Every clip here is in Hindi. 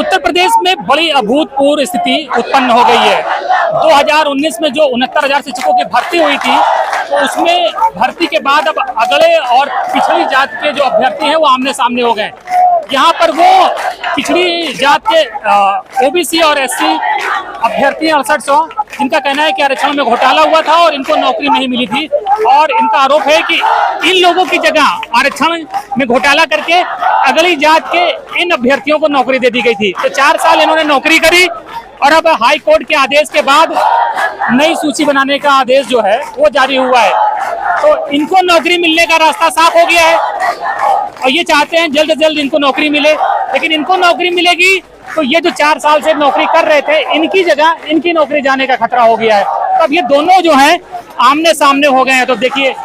उत्तर प्रदेश में बड़ी अभूतपूर्व स्थिति उत्पन्न हो गई है। 2019 में जो 69,000 शिक्षकों की भर्ती हुई थी, तो उसमें भर्ती के बाद अब अगले और पिछड़ी जात के जो अभ्यर्थी हैं वो आमने सामने हो गए। यहाँ पर वो पिछड़ी जात के ओबीसी और एससी अभ्यर्थी 6800, जिनका कहना है कि आरक्षण में घोटाला हुआ था और इनको नौकरी नहीं मिली थी, और इनका आरोप है कि इन लोगों की जगह आरक्षण में घोटाला करके अगली जात के इन अभ्यर्थियों को नौकरी दे दी गई थी। तो 4 साल इन्होंने नौकरी करी और अब हाई कोर्ट के आदेश के बाद नई सूची बनाने का आदेश जो है वो जारी हुआ है। तो इनको नौकरी मिलने का रास्ता साफ हो गया है और ये चाहते हैं जल्द से जल्द इनको नौकरी मिले। लेकिन इनको नौकरी मिलेगी तो ये जो 4 साल से नौकरी कर रहे थे, इनकी जगह इनकी नौकरी जाने का खतरा हो गया है। तो अब ये दोनों जो हैं आमने सामने हो गए हैं। तो देखिए,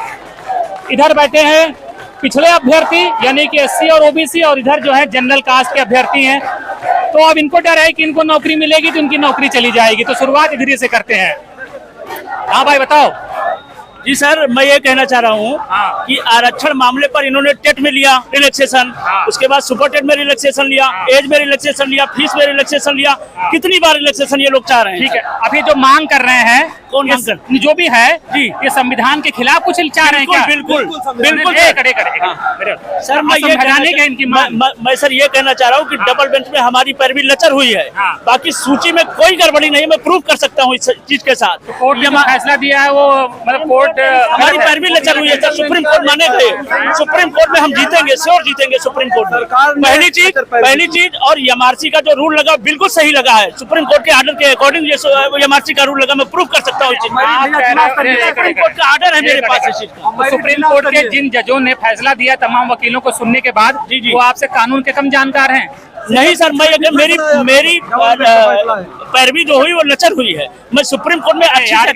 इधर बैठे हैं पिछड़े अभ्यर्थी यानी कि एससी और ओबीसी, और इधर जो है जनरल कास्ट के अभ्यर्थी हैं। तो अब इनको डर है कि इनको नौकरी मिलेगी तो इनकी नौकरी चली जाएगी। तो शुरुआत इधर से करते हैं। हाँ भाई बताओ। जी सर, मैं ये कहना चाह रहा हूँ कि आरक्षण मामले पर इन्होंने टेट में लिया रिलैक्सेशन, उसके बाद सुपर टेट में रिलैक्सेशन लिया, एज में रिलैक्सेशन लिया, फीस में रिलैक्सेशन लिया। कितनी बार रिलैक्सेशन ये लोग चाह रहे हैं? ठीक है, अभी जो मांग कर रहे हैं, कौन मांग कर, जो भी है जी, ये संविधान के खिलाफ कुछ चाह रहे हैं क्या? बिल्कुल बिल्कुल सर, मैं सर ये कहना चाह रहा हूँ कि डबल बेंच में हमारी पैरवी लचर हुई है। बाकी सूची में कोई गड़बड़ी नहीं, मैं प्रूव कर सकता हूँ इस चीज के साथ। कोर्ट ने फैसला दिया है वो, मतलब कोर्ट हमारी पैरवी लचर हुई है सर। सुप्रीम कोर्ट माने गए, सुप्रीम कोर्ट में हम जीतेंगे, श्योर जीतेंगे सुप्रीम कोर्ट में। पहली चीज और एमआरसी का जो रूल लगा बिल्कुल सही लगा है। सुप्रीम कोर्ट के आर्डर के अकॉर्डिंग एमआरसी का रूल लगा, मैं प्रूव कर सकता हूँ। सुप्रीम कोर्ट का आर्डर है मेरे पास इस चीज का। सुप्रीम कोर्ट के जिन जजों ने फैसला दिया तमाम वकीलों को सुनने के बाद, वो आपसे कानून के कम जानकार हैं? नहीं सर, मैं मेरी पैरवी जो हुई वो लचर हुई है। मैं सुप्रीम कोर्ट में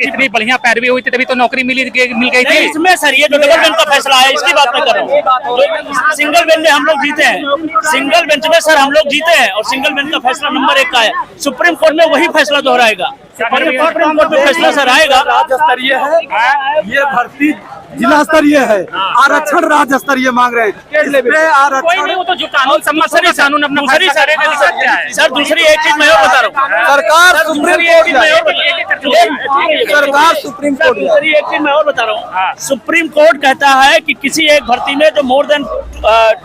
इतनी बढ़िया पैरवी हुई थी तभी तो नौकरी मिल गई थी। इसमें सर ये जो डबल बेंच का फैसला है इसकी बात मैं कर रहा हूँ। सिंगल बेंच में हम लोग जीते हैं, सिंगल बेंच में सर हम लोग जीते हैं और सिंगल बेंच का फैसला नंबर 1 का है। सुप्रीम कोर्ट में वही फैसला दोहराएगा। सुप्रीम कोर्ट में फैसला सर आएगा। राज्य स्तरीय है ये भर्ती, जिला स्तरीय है, आरक्षण राज्य स्तरीय मांग रहे हैं। आरक्षण वो तो जो कानून सम्मत है, कानून अपना सर। दूसरी एक चीज मैं और बता रहा हूँ, सरकार सुप्रीम कोर्ट दूसरी एक चीज मैं और बता रहा हूँ। सुप्रीम कोर्ट कहता है कि किसी एक भर्ती में जो मोर देन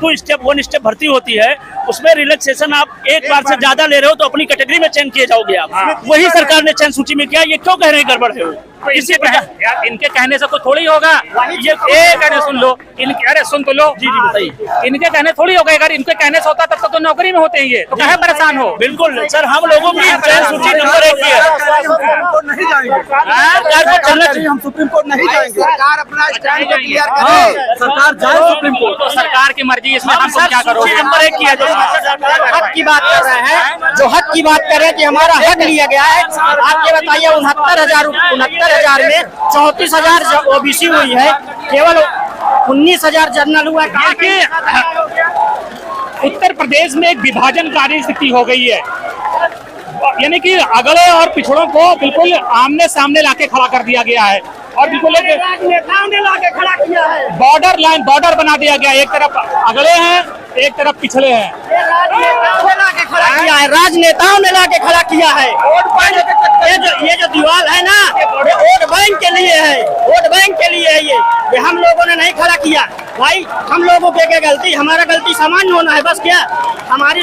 1 स्टेप भर्ती होती है, उसमें रिलैक्सेशन आप एक बार से ज्यादा ले रहे हो तो अपनी कैटेगरी में चयन किए जाओगे आप। वही सरकार ने चयन सूची में किया। ये क्यों कह रहे हैं गड़बड़ है? इनके कहने से तो थोड़ी होगा। ये कहने सुन लो, इनके अरे सुन तो लो। जी बताइए। इनके कहने थोड़ी होगा। अगर इनके कहने से होता तब तो नौकरी में होते हैं ये, तो कहे परेशान हो। बिल्कुल सर, हम लोगों की चयन सूची नंबर 1 की है। नहीं जाएंगे, सरकार को चलना चाहिए। हम सुप्रीम कोर्ट नहीं जाएंगे। सरकार अपना स्टैंड क्लियर करे, सरकार जाए सुप्रीम कोर्ट। तो सरकार की मर्जी, इसमें हम क्या करोगे? नंबर 1 की है। हक की बात कर रहे हैं, जो हक की बात कर रहे हैं कि हमारा हक लिया गया है। आप ये बताइए, 69,000 में 34,000 ओबीसी हुई है, केवल 19,000 जनरल हुआ है। उत्तर प्रदेश में एक विभाजनकारी स्थिति हो गई है, यानी कि अगड़े और पिछड़ों को बिल्कुल आमने सामने लाके खड़ा कर दिया गया है और बिल्कुल नेताओं ने लाके खड़ा किया है। बॉर्डर बना दिया गया है। एक तरफ अगड़े हैं, एक तरफ पिछड़े हैं। राजनेताओं ने लाके खड़ा किया है। ये जो दीवार है ना, ये वोट बैंक के लिए है, वोट बैंक के लिए है। ये हम लोगों ने नहीं खड़ा किया भाई। हम लोगों की क्या गलती? हमारा गलती सामान्य होना है बस। क्या हमारी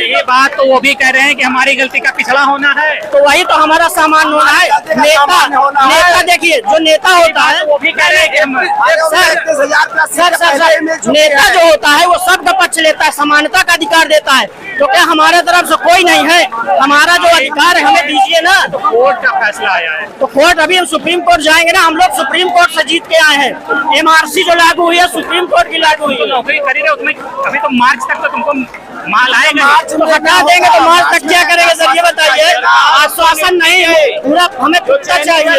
ये बात तो वो भी कह रहे हैं कि हमारी गलती का पिछड़ा होना है, तो वही तो हमारा सामान्य होना है। नेता देखिए, जो नेता होता है वो भी कह रहे हैं कि नेता जो होता है वो सबका पक्ष लेता है, समानता का अधिकार देता है। तो क्या हमारे तरफ से कोई नहीं है? हमारा जो अधिकार है हमें दीजिए ना। तो कोर्ट का फैसला आया है, तो कोर्ट अभी हम सुप्रीम कोर्ट जाएंगे ना। हम लोग सुप्रीम कोर्ट से जीत के आए हैं। एमआरसी जो लागू हुई है सुप्रीम कोर्ट की लागू हुई है। नौकरी करी रहे उसमें अभी तो मार्च तक तो तुमको माल आएगा। तो हटा देंगे तो मार्च तक क्या करेंगे सर? ये बताइए। आश्वासन नहीं है, पूरा हमें पूछना चाहिए।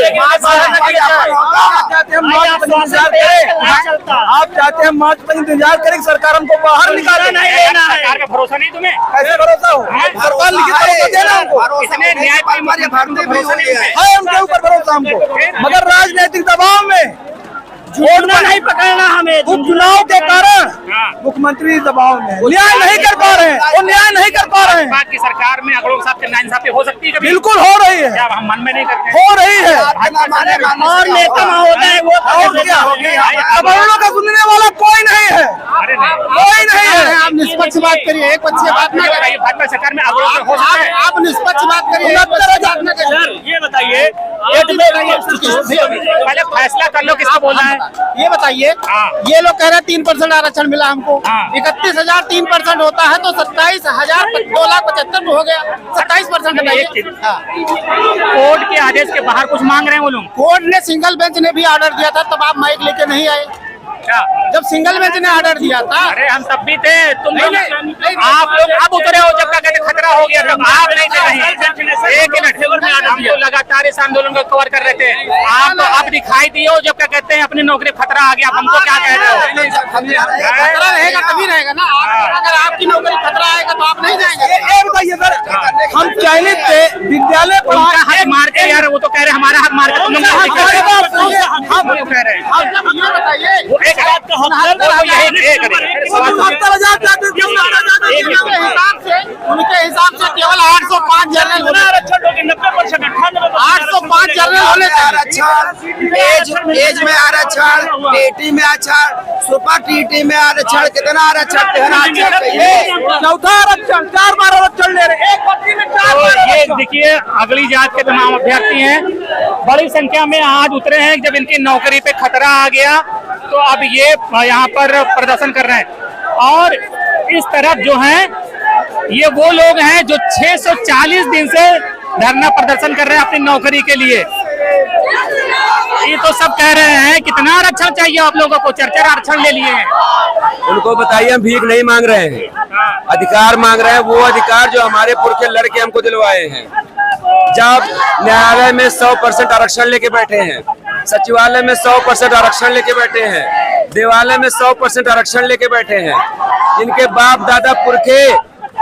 आप चाहते हैं मार्च पर इंतजार करें, सरकार हमको बाहर निकाले। नहीं लेना है। सरकार का भरोसा नहीं तुम्हें? कैसे भरोसा हो? सरकार लिखित भरोसा देना हमको। इतने न्यायपालिका भरोसा नहीं है उनके ऊपर भरोसा हमको, मगर राजनीतिक दबाव में छोड़ना नहीं पकड़ना हमें। उपचुनाव के कारण मुख्यमंत्री दबाव में न्याय नहीं कर पा रहे हैं, वो न्याय नहीं कर पा रहे हैं। समाज की सरकार में अगड़ों साहब के नाइंसाफी हो सकती है कभी? बिल्कुल हो रही है, क्या हम मन में नहीं करते? हो रही है। और नेता होता है वो और क्या हो गया? अवरों का सुनने वाला कोई नहीं है, अरे नहीं, कोई नहीं है। आप निष्पक्ष बात करिए, एक पक्ष बात ना करिए। भाजपा सरकार में अगड़ों से हो सकता है? आप निष्पक्ष बात करिए। सर ये बताइए, पहले फैसला कर लो किसको बोलना है। ये बताइए, हाँ। ये लोग कह रहे हैं 3% आरक्षण मिला हमको, हाँ। 31,000 3% होता है तो 27,000 2,75,000 हो गया, 27% नहीं, एक चीज। हाँ। कोर्ट के आदेश के बाहर कुछ मांग रहे हैं वो लोग? कोर्ट ने सिंगल बेंच ने भी ऑर्डर दिया था, तब आप माइक लेके नहीं आए। क्या? जब सिंगल बेंच ने ऑर्डर दिया था, अरे हम तब भी थे, तुम लोग नहीं, आप लोग अब उतरे हो जब क्या कहते खतरा हो गया तब आप नहीं थे कहीं। एक मिनट, हम तो लगातार इस आंदोलन को कवर कर रहे थे, आप तो अब दिखाई दिए हो जब क्या कहते हैं अपनी नौकरी खतरा आ गया, हमको क्या कह रहे हो? खतरा रहेगा तभी रहेगा ना। अगर आपकी नौकरी खतरा आएगा तो आप नहीं जाएंगे। ये बताइए सर, हम चयनित थे विद्यालय उनका हक मार के यार, वो तो कह रहे हमारा हक मार के तुम लोग नहीं कह रहे। हम लोग कह रहे हैं आप जब ये बताइए, वो एक बात का हक है, वो यही एक उनके हिसाब से केवल 805 जनरल होने, 805 जनरल होने आरक्षण, एज में आरक्षण, टीटी में आरक्षण, सुपर टीटी में आरक्षण, कितना आरक्षण, चौथा आरक्षण, 4 बार आरक्षण ले रहे, एक भर्ती में 4 तो बार। ये देखिए अगली जात के तमाम अभ्यर्थी हैं, बड़ी संख्या में आज उतरे हैं। जब इनकी नौकरी पे खतरा आ गया तो अब ये यहाँ पर प्रदर्शन कर रहे हैं। और इस तरफ जो है ये वो लोग हैं जो 640 दिन से धरना प्रदर्शन कर रहे हैं अपनी नौकरी के लिए। ये तो सब कह रहे हैं कितना आरक्षण चाहिए आप लोगों को, 4 आरक्षण ले लिए हैं। उनको बताइए हम भीख नहीं मांग रहे हैं, अधिकार मांग रहे हैं, वो अधिकार जो हमारे पुरखे लड़के हमको दिलवाए हैं। जब न्यायालय में 100% आरक्षण लेके बैठे हैं, सचिवालय में 100% आरक्षण लेके बैठे हैं, देवालय में 100% आरक्षण लेके बैठे हैं, जिनके बाप दादा पुरखे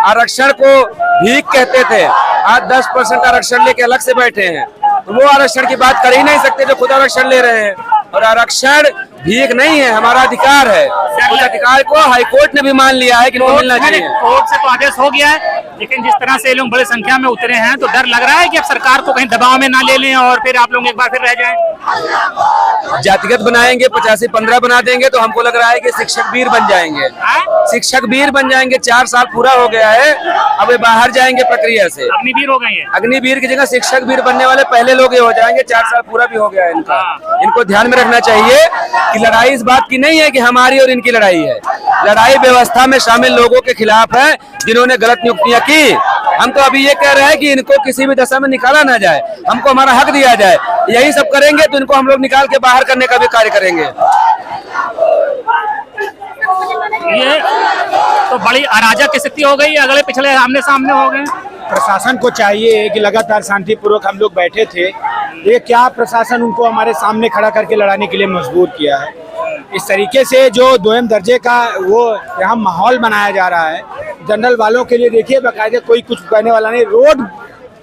आरक्षण को भीख कहते थे, आज 10% आरक्षण लेके अलग से बैठे हैं। तो वो आरक्षण की बात कर ही नहीं सकते जो खुद आरक्षण ले रहे हैं। और आरक्षण भीख नहीं है, हमारा अधिकार है। उस अधिकार को हाईकोर्ट ने भी मान लिया है कि इनको मिलना चाहिए। कोर्ट से तो आदेश हो गया है, लेकिन जिस तरह से ये लोग बड़ी संख्या में उतरे हैं तो डर लग रहा है कि अब सरकार को कहीं दबाव में ना ले लें और फिर आप लोग एक बार फिर रह जाएं। जातिगत बनाएंगे, 85-15 बना देंगे तो हमको लग रहा है कि शिक्षक वीर बन जाएंगे, शिक्षक वीर बन जाएंगे। 4 साल पूरा हो गया है, अब ये बाहर जाएंगे प्रक्रिया से, अग्निवीर हो गए हैं। अग्निवीर की जगह शिक्षक वीर बनने वाले पहले लोग ये हो जाएंगे। 4 साल पूरा भी हो गया है इनका। इनको ध्यान में रखना चाहिए कि लड़ाई इस बात की नहीं है कि हमारी और इनकी लड़ाई है, लड़ाई व्यवस्था में शामिल लोगों के खिलाफ है जिन्होंने गलत नियुक्तियां की। हम तो अभी ये कह रहे हैं कि इनको किसी भी दशा में निकाला ना जाए, हमको हमारा हक दिया जाए। यही सब करेंगे तो इनको हम लोग निकाल के बाहर करने का भी कार्य करेंगे। ये तो बड़ी अराजक स्थिति हो गई, अगले पिछले आमने सामने हो गए। प्रशासन को चाहिए कि लगातार शांतिपूर्वक हम लोग बैठे थे, ये क्या प्रशासन उनको हमारे सामने खड़ा करके लड़ाने के लिए मजबूर किया है। इस तरीके से जो दोयम दर्जे का वो यहाँ माहौल बनाया जा रहा है जनरल वालों के लिए, देखिए बाकायदे कोई कुछ कहने वाला नहीं, रोड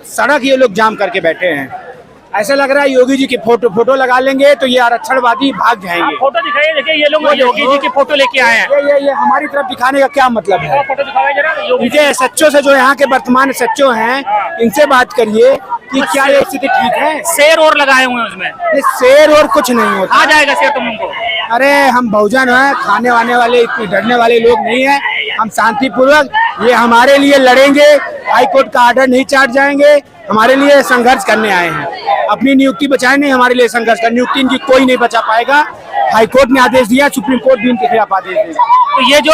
सड़क ये लोग जाम करके बैठे हैं। ऐसा लग रहा है योगी जी की फोटो लगा लेंगे तो ये आरक्षणवादी भाग जाएंगे। फोटो दिखाइए, देखिए ये लोग योगी जी की फोटो लेके आए हैं। ये हमारी तरफ दिखाने का क्या मतलब है? फोटो दिखाइए जरा योगी जी। इनके एसएचओ से, जो यहाँ के वर्तमान एसएचओ हैं, इनसे बात करिए कि क्या ये स्थिति ठीक है। शेर और लगाए हुए हैं उसमें, शेर और कुछ नहीं होता। आ जाएगा शेर तुम उनको। अरे हम बहुजन हैं, खाने वाने वाले इतने डरने वाले लोग नहीं हैं। हम शांतिपूर्वक ये हमारे लिए लड़ेंगे, हाईकोर्ट का ऑर्डर नहीं चाट जाएंगे, हमारे लिए संघर्ष करने आए हैं। अपनी नियुक्ति बचाए नहीं, हमारे लिए संघर्ष कर, नियुक्ति इनकी कोई नहीं बचा पाएगा। हाईकोर्ट ने आदेश दिया, सुप्रीम कोर्ट भी इनके खिलाफ आदेश देगा। तो ये जो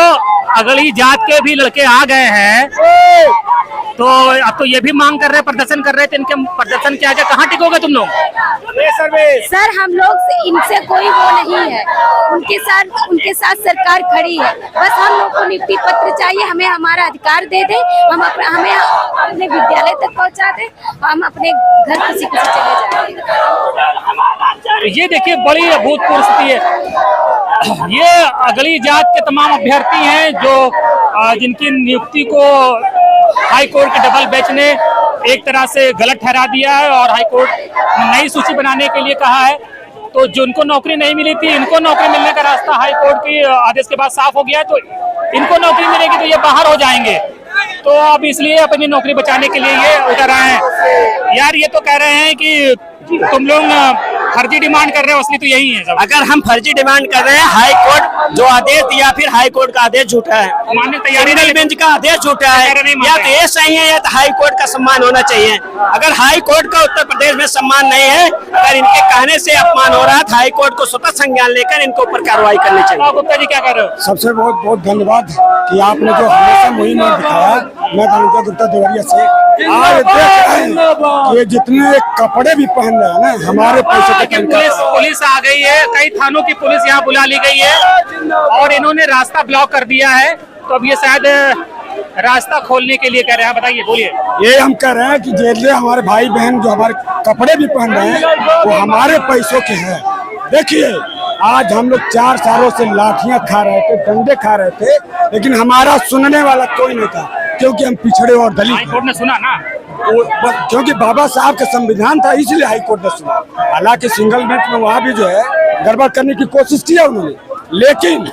अगली जात के भी लड़के आ गए हैं तो अब तो ये भी मांग कर रहे हैं, प्रदर्शन कर रहे थे, इनके प्रदर्शन के आगे कहाँ टिकोगे तुम लोग? सर हम लोग इनसे कोई वो नहीं है, उनके साथ सरकार खड़ी है। बस हम लोग को नियुक्ति पत्र चाहिए, हमें हमारा अधिकार दे दे, हमें अपने विद्यालय तक पहुंचा दे, हम अपने घर किसी से चले जाएंगे। ये देखिए बड़ी अभूतपूर्व स्थिति है। ये अगली जात के तमाम अभ्यर्थी हैं जो जिनकी नियुक्ति को हाईकोर्ट के डबल बेंच ने एक तरह से गलत ठहरा दिया है और हाईकोर्ट ने नई सूची बनाने के लिए कहा है। तो जिनको नौकरी नहीं मिली थी, इनको नौकरी मिलने का रास्ता हाईकोर्ट के आदेश के बाद साफ हो गया है, तो इनको नौकरी मिलेगी तो ये बाहर हो जाएंगे। तो अब इसलिए अपनी नौकरी बचाने के लिए ये उतर आए हैं। यार ये तो कह रहे हैं कि तुम लोग फर्जी डिमांड कर रहे हो, असली तो यही है सब। अगर हम फर्जी डिमांड कर रहे हैं, हाई कोर्ट जो आदेश दिया, फिर हाई कोर्ट का आदेश झूठा है, मानने की तैयारी सिंगल बेंच का आदेश झूठा है, या तो ये सही है या तो हाई कोर्ट का सम्मान होना चाहिए। अगर हाई कोर्ट का उत्तर प्रदेश में सम्मान नहीं है, अगर इनके कहने से अपमान हो रहा है, तो हाई कोर्ट को स्वतः संज्ञान लेकर इनके ऊपर कार्रवाई करनी चाहिए। गुप्ता जी क्या कर रहे हो? सबसे बहुत बहुत धन्यवाद कि आपने जो हमेशा मुहिम में दिखाया। मैं धनंजय गुप्ता देवरिया से आज देख रहे हैं कि जितने कपड़े भी पहन रहे हैं ना, हमारे पैसे के पुलिस आ गई है, कई थानों की पुलिस यहाँ बुला ली गई है और इन्होंने रास्ता ब्लॉक कर दिया है। तो अब ये शायद रास्ता खोलने के लिए कह रहे हैं। बताइए, बोलिए। ये हम कह रहे हैं कि जैसे हमारे भाई बहन जो हमारे कपड़े भी पहन रहे हैं वो हमारे पैसों के हैं। देखिए आज हम लोग 4 सालों से लाठियां खा रहे थे, डंडे खा रहे थे, लेकिन हमारा सुनने वाला कोई नहीं था, क्योंकि हम पिछड़े और दलित हाई कोर्ट ने सुना ना, क्योंकि बाबा साहब का संविधान था, इसलिए हाई कोर्ट ने सुना। हालांकि सिंगल बेंच में वहाँ भी जो है गड़बड़ करने की कोशिश की है उन्होंने, लेकिन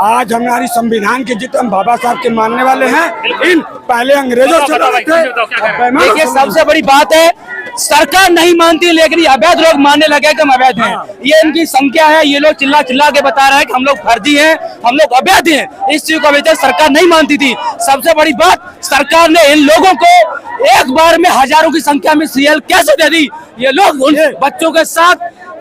आज हमारी संविधान के जितने हम बाबा साहब के मानने वाले हैं, इन पहले अंग्रेजों से देखिए सबसे बड़ी बात है, सरकार नहीं मानती लेकिन अवैध लोग मानने लगे कि हम अवैध हैं। ये इनकी संख्या है, ये लोग चिल्ला चिल्ला के बता रहे हैं कि हम लोग फर्जी हैं, हम लोग अवैध हैं। इस चीज को अभी तक सरकार नहीं मानती थी। सबसे बड़ी बात, सरकार ने इन लोगों को एक बार में हजारों की संख्या में सीएल कैसे दे दी। ये लोग उन बच्चों के साथ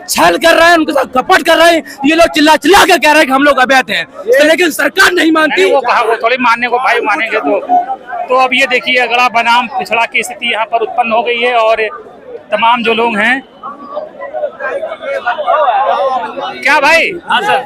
छल कर रहे हैं, उनके साथ कपट कर रहे हैं। ये लोग चिल्ला चिल्ला के कह रहे हैं कि हम लोग अवैध हैं, लेकिन सरकार नहीं मानती। वो कहा, वो थोड़ी मानने को भाई मानेंगे तो अब ये देखिए अगला बनाम पिछड़ा की स्थिति यहाँ पर उत्पन्न हो गई है और तमाम जो लोग हैं। क्या भाई? हाँ सर,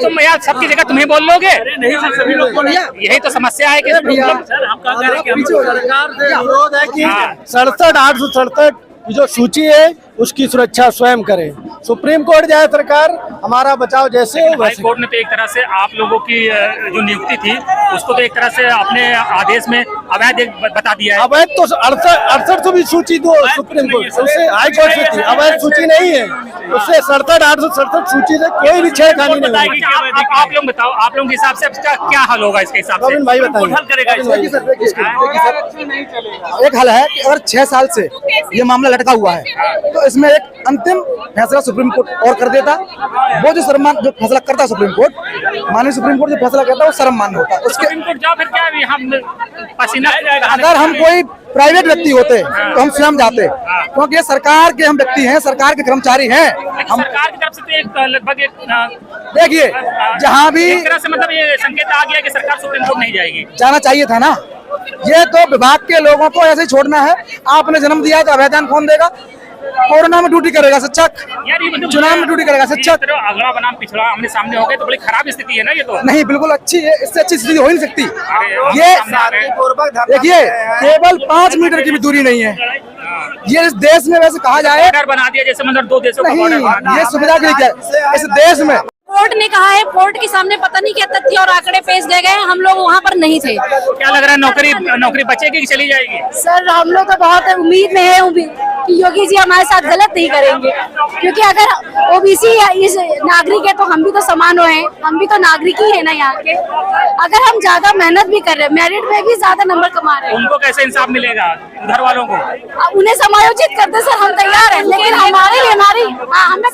तुम यार सबकी जगह तुम्हें बोल लोगे? नहीं सर, सभी लोग बोलिए। यही तो समस्या है कि सर हम कह रहे हैं कि सरकार से अनुरोध है कि 67,867 की जो सूची है उसकी सुरक्षा स्वयं करें। सुप्रीम कोर्ट जाए सरकार, हमारा बचाव जैसे हो हाई कोर्ट ने तो एक तरह से आप लोगों की जो नियुक्ति थी उसको तो एक तरह से अपने आदेश में अवैध बता दिया है। अवैध तो 68 भी सूची दो सुप्रीम कोर्ट, उससे हाई कोर्ट से थी, अवैध सूची नहीं है, उससे 67,867 सूची से कोई भी छेड़खानी नहीं होगी। आप लोग बताओ, आप लोगों के हिसाब से क्या हल होगा इसके हिसाब से? भाई बताइए। एक हल है कि अगर 6 साल से ये मामला लटका हुआ है तो इसमें एक अंतिम फैसला सुप्रीम कोर्ट और कर देता। वो जो फैसला करता सुप्रीम कोर्ट, माननीय सुप्रीम कोर्ट जो फैसला करता है वो सर्वमान्य होता है। उसके अगर हम कोई प्राइवेट व्यक्ति होते तो हम स्वयं जाते, क्योंकि सरकार के हम व्यक्ति हैं, सरकार के कर्मचारी हैं। हम सरकार की तरफ से तो एक लगभग देखिए जहाँ भी एक तरह से मतलब ये संकेत आ गया कि सरकार सुप्रीम कोर्ट नहीं जाएगी। जाना चाहिए था ना, ये तो विभाग के लोगों को ऐसे ही छोड़ना है। आपने जन्म दिया है तो अवैधान कौन देगा? कोरोना में ड्यूटी करेगा शिक्षक, चुनाव में ड्यूटी करेगा शिक्षक। अगला बनाम पिछड़ा आमने सामने हो गए तो बड़ी खराब स्थिति है ना ये तो। नहीं, बिल्कुल अच्छी है, इससे अच्छी स्थिति हो ही नहीं सकती। ये देखिए केवल 5 मीटर की भी दूरी नहीं है। ये इस देश में वैसे कहा जाए बॉर्डर बना दिया जैसे मतलब 2 देशों का बॉर्डर। ये सुविधा के लिए क्या है इस देश में? कोर्ट ने कहा है, कोर्ट के सामने पता नहीं क्या तथ्य और आंकड़े पेश किए गए, हम लोग वहाँ पर नहीं थे। क्या लग रहा है, नौकरी बचेगी कि चली जाएगी? सर हम लोग तो बहुत उम्मीद में है कि योगी जी हमारे साथ गलत नहीं करेंगे, क्योंकि अगर ओबीसी इस नागरिक है तो हम भी तो समान हैं, हम भी तो नागरिक ही है ना यहाँ के। अगर हम ज्यादा मेहनत भी कर रहे हैं, मेरिट में भी ज्यादा नंबर कमा रहे हैं, उनको कैसे इंसाफ मिलेगा? उधर वालों को उन्हें समायोजित करते सर हम तैयार हैं, लेकिन हमारे लिए हमें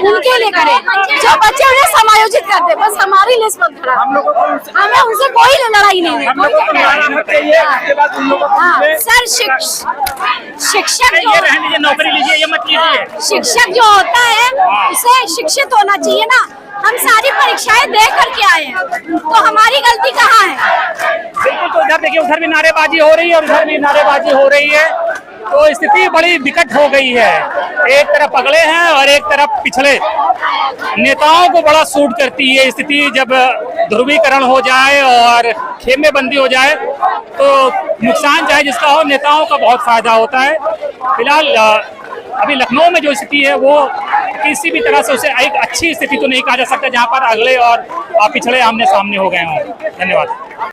उनके लिए करें जो बच्चे उन्हें समायोजित करते, बस हमारी लिस्ट पर खड़ा। हमें उनसे कोई लड़ाई नहीं है। सर शिक्षक ये रहने दीजिए, नौकरी लीजिए, ये मत लीजिए। शिक्षक जो होता है उसे शिक्षित होना चाहिए ना। हम सारी परीक्षाएं दे करके आए हैं, तो हमारी गलती कहाँ है? बिल्कुल, तो उधर देखिए, उधर भी नारेबाजी हो रही है और उधर भी नारेबाजी हो रही है, तो स्थिति बड़ी विकट हो गई है। एक तरफ अगले हैं और एक तरफ पिछड़े। नेताओं को बड़ा सूट करती है स्थिति, जब ध्रुवीकरण हो जाए और खेमेबंदी हो जाए तो नुकसान चाहे जिसका हो, नेताओं का बहुत फायदा होता है। फिलहाल अभी लखनऊ में जो स्थिति है वो किसी भी तरह से उसे एक अच्छी स्थिति तो नहीं कहा जा सकता जहां पर अगले और पिछड़े आमने सामने हो गए हों। धन्यवाद।